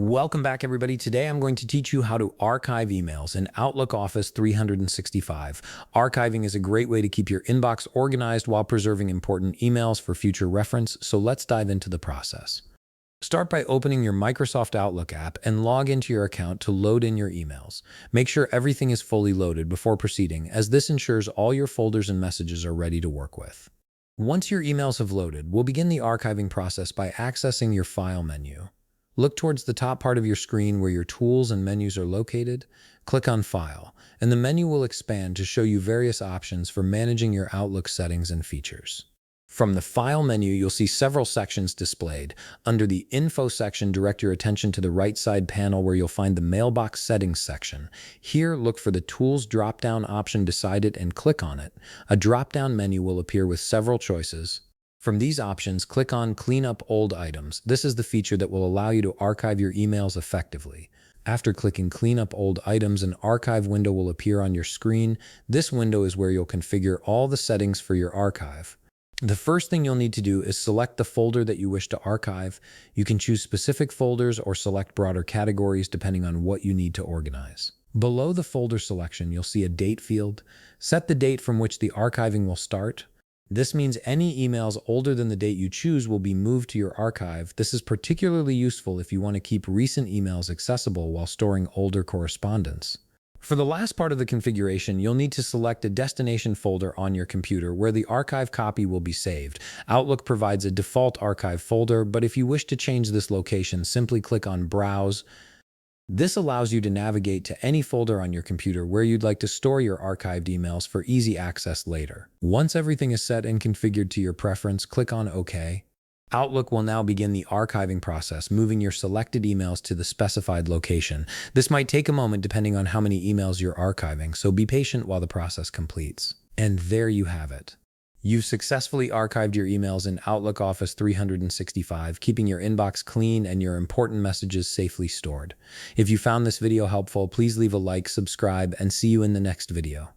Welcome back, everybody. Today I'm going to teach you how to archive emails in Outlook Office 365. Archiving is a great way to keep your inbox organized while preserving important emails for future reference, so let's dive into the process. Start by opening your Microsoft Outlook app and log into your account to load in your emails. Make sure everything is fully loaded before proceeding, as this ensures all your folders and messages are ready to work with. Once your emails have loaded, we'll begin the archiving process by accessing your File menu. Look towards the top part of your screen where your tools and menus are located. Click on File, and the menu will expand to show you various options for managing your Outlook settings and features. From the File menu, you'll see several sections displayed. Under the Info section, direct your attention to the right side panel where you'll find the Mailbox Settings section. Here, look for the Tools drop-down option, decide it, and click on it. A drop-down menu will appear with several choices. From these options, click on Clean Up Old Items. This is the feature that will allow you to archive your emails effectively. After clicking Clean Up Old Items, an archive window will appear on your screen. This window is where you'll configure all the settings for your archive. The first thing you'll need to do is select the folder that you wish to archive. You can choose specific folders or select broader categories depending on what you need to organize. Below the folder selection, you'll see a date field. Set the date from which the archiving will start. This means any emails older than the date you choose will be moved to your archive. This is particularly useful if you want to keep recent emails accessible while storing older correspondence. For the last part of the configuration, you'll need to select a destination folder on your computer where the archive copy will be saved. Outlook provides a default archive folder, but if you wish to change this location, simply click on Browse. This allows you to navigate to any folder on your computer where you'd like to store your archived emails for easy access later. Once everything is set and configured to your preference, click on OK. Outlook will now begin the archiving process, moving your selected emails to the specified location. This might take a moment depending on how many emails you're archiving, so be patient while the process completes. And there you have it. You've successfully archived your emails in Outlook Office 365, keeping your inbox clean and your important messages safely stored. If you found this video helpful, please leave a like, subscribe, and see you in the next video.